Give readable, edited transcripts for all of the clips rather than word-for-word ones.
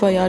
FIR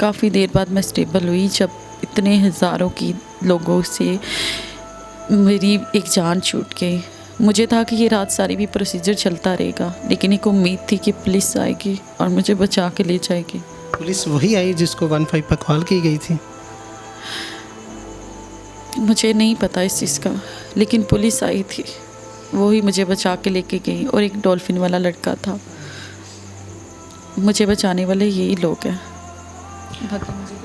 काफ़ी देर बाद मैं स्टेबल हुई, जब इतने हज़ारों की लोगों से मेरी एक जान छूट गई। मुझे था कि ये रात सारी भी प्रोसीजर चलता रहेगा, लेकिन एक उम्मीद थी कि पुलिस आएगी और मुझे बचा के ले जाएगी। पुलिस वही आई जिसको 15 पर कॉल की गई थी? मुझे नहीं पता इस चीज़ का, लेकिन पुलिस आई थी, वही मुझे बचा के लेके गई। और एक डॉल्फिन वाला लड़का था, मुझे बचाने वाले यही लोग हैं।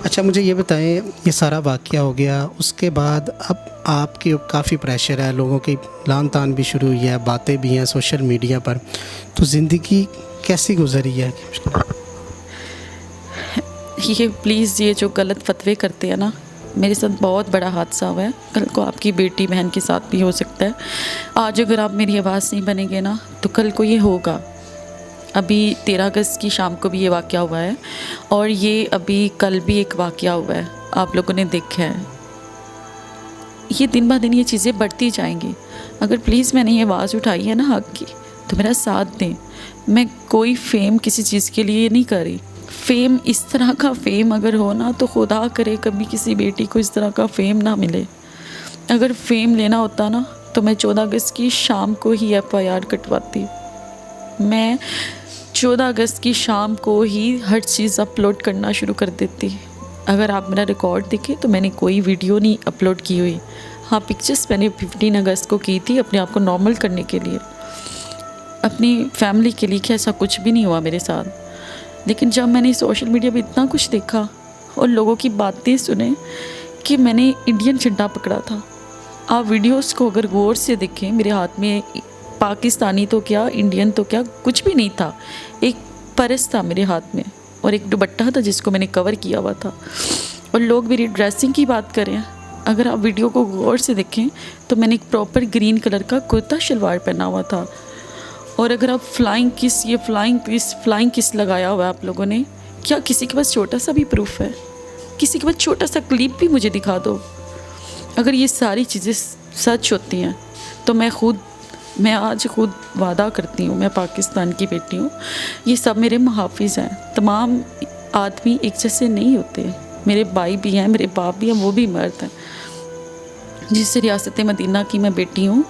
अच्छा, मुझे ये बताएं, ये सारा वाक़या हो गया, उसके बाद अब आपके काफ़ी प्रेशर है, लोगों की लान तान भी शुरू हुई है, बातें भी हैं सोशल मीडिया पर, तो ज़िंदगी कैसी गुजरी है? ये प्लीज़, ये जो गलत फतवे करते हैं ना, मेरे साथ बहुत बड़ा हादसा हुआ है, कल को आपकी बेटी बहन के साथ भी हो सकता है। आज अगर आप मेरी आवाज़ नहीं बनेंगे ना, तो कल को ये होगा। अभी 13 अगस्त की शाम को भी ये वाक़या हुआ है, और ये अभी कल भी एक वाक़या हुआ है, आप लोगों ने देखा है। ये दिन ब दिन ये चीज़ें बढ़ती जाएंगी। अगर प्लीज़ मैंने ये आवाज़ उठाई है ना हक़ की, तो मेरा साथ दें। मैं कोई फ़ेम किसी चीज़ के लिए नहीं कर रही। फ़ेम, इस तरह का फ़ेम अगर हो ना, तो खुदा करे कभी किसी बेटी को इस तरह का फ़ेम ना मिले। अगर फ़ेम लेना होता ना, तो मैं 14 अगस्त की शाम को ही FIR कटवाती। मैं 14 अगस्त की शाम को ही हर चीज़ अपलोड करना शुरू कर देती। अगर आप मेरा रिकॉर्ड देखें तो मैंने कोई वीडियो नहीं अपलोड की हुई। हाँ, पिक्चर्स मैंने 15 अगस्त को की थी अपने आप को नॉर्मल करने के लिए, अपनी फैमिली के लिए, कि ऐसा कुछ भी नहीं हुआ मेरे साथ। लेकिन जब मैंने सोशल मीडिया पे इतना कुछ देखा और लोगों की बातें सुने कि मैंने इंडियन झंडा पकड़ा था। आप वीडियोस को अगर गौर से देखें, मेरे हाथ में पाकिस्तानी तो क्या, इंडियन तो क्या, कुछ भी नहीं था। एक पर्स था मेरे हाथ में और एक दुपट्टा था जिसको मैंने कवर किया हुआ था। और लोग मेरी ड्रेसिंग की बात करें, अगर आप वीडियो को गौर से देखें तो मैंने एक प्रॉपर ग्रीन कलर का कुर्ता शलवार पहना हुआ था। और अगर आप फ्लाइंग किस लगाया हुआ है आप लोगों ने, क्या किसी के पास छोटा सा भी प्रूफ है? किसी के पास छोटा सा क्लिप भी मुझे दिखा दो। अगर ये सारी चीज़ें सच होती हैं तो मैं आज खुद वादा करती हूँ, मैं पाकिस्तान की बेटी हूँ। ये सब मेरे मुहाफिज हैं। तमाम आदमी एक जैसे नहीं होते। मेरे भाई भी हैं, मेरे बाप भी हैं, वो भी मर्द हैं। जिस रियासत मदीना की मैं बेटी हूँ,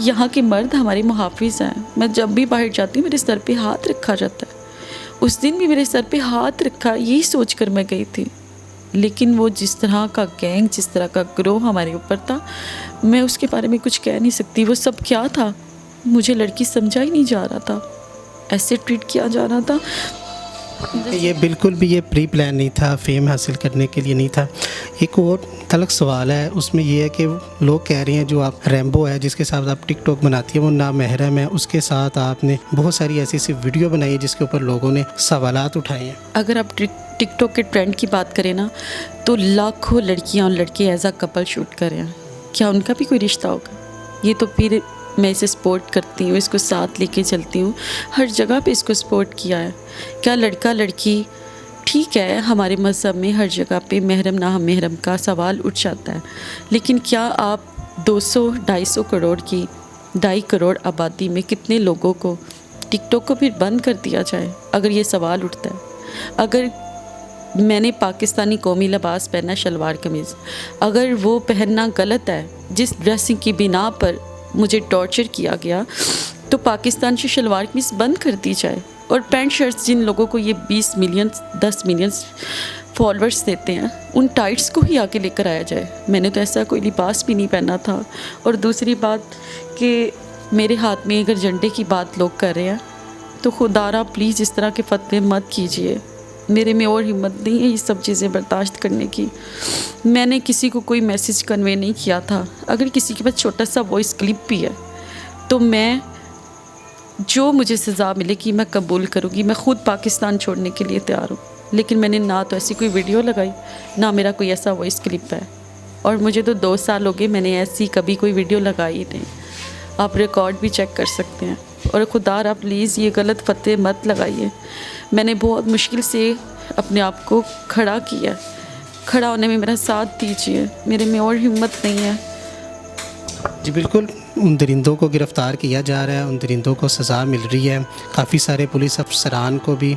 यहाँ के मर्द हमारे मुहाफिज हैं। मैं जब भी बाहर जाती हूँ मेरे सर पे हाथ रखा जाता है। उस दिन भी मेरे सर पे हाथ रखा, यही सोच कर मैं गई थी। लेकिन वो जिस तरह का गैंग, जिस तरह का ग्रोह हमारे ऊपर था, मैं उसके बारे में कुछ कह नहीं सकती। वो सब क्या था मुझे लड़की समझा ही नहीं जा रहा था, ऐसे ट्रीट किया जा रहा था। ये बिल्कुल भी ये प्री प्लान नहीं था, फेम हासिल करने के लिए नहीं था। एक और तलक सवाल है, उसमें ये है कि लोग कह रहे हैं जो आप रैम्बो है जिसके साथ आप टिकटॉक बनाती है वो नामहरम है, उसके साथ आपने बहुत सारी ऐसी वीडियो बनाई है जिसके ऊपर लोगों ने सवालात उठाए हैं। अगर आप टिकटॉक के ट्रेंड की बात करें ना, तो लाखों लड़कियाँ और लड़के एज अ कपल शूट कर रहे हैं। क्या उनका भी कोई रिश्ता होगा? ये तो फिर मैं इसे सपोर्ट करती हूँ, इसको साथ लेके चलती हूँ, हर जगह पे इसको सपोर्ट किया है। क्या लड़का लड़की, ठीक है, हमारे मज़हब में हर जगह पे महरम ना हम महरम का सवाल उठ जाता है, लेकिन क्या आप 200-250 करोड़ की 2.5 करोड़ आबादी में कितने लोगों को टिकटॉक को फिर बंद कर दिया जाए? अगर ये सवाल उठता है, अगर मैंने पाकिस्तानी कौमी लिबास पहना, शलवार कमीज़, अगर वो पहनना गलत है, जिस ड्रेसिंग की बिना पर मुझे टॉर्चर किया गया, तो पाकिस्तान से शलवार कमीज़ बंद कर दी जाए। और पैंट शर्ट्स, जिन लोगों को ये 20 मिलियन 10 मिलियन फॉलोअर्स देते हैं, उन टाइट्स को ही आके लेकर आया जाए। मैंने तो ऐसा कोई लिबास भी नहीं पहना था। और दूसरी बात कि मेरे हाथ में अगर झंडे की बात लोग कर रहे हैं, तो खुदारा प्लीज़ इस तरह के फतवे मत कीजिए। मेरे में और हिम्मत नहीं है ये सब चीज़ें बर्दाश्त करने की। मैंने किसी को कोई मैसेज कन्वे नहीं किया था। अगर किसी के पास छोटा सा वॉइस क्लिप भी है, तो मैं जो मुझे सज़ा मिलेगी मैं कबूल करूँगी। मैं ख़ुद पाकिस्तान छोड़ने के लिए तैयार हूँ, लेकिन मैंने ना तो ऐसी कोई वीडियो लगाई, ना मेरा कोई ऐसा वॉइस क्लिप है। और मुझे तो 2 साल हो गए, मैंने ऐसी कभी कोई वीडियो लगाई ही नहीं। आप रिकॉर्ड भी चेक कर सकते हैं। और खुदा आप प्लीज़ ये गलत फतवे मत लगाइए। मैंने बहुत मुश्किल से अपने आप को खड़ा किया, खड़ा होने में मेरा साथ दीजिए, मेरे में और हिम्मत नहीं है। जी बिल्कुल, उन दरिंदों को गिरफ़्तार किया जा रहा है, उन दरिंदों को सज़ा मिल रही है। काफ़ी सारे पुलिस अफसरान को भी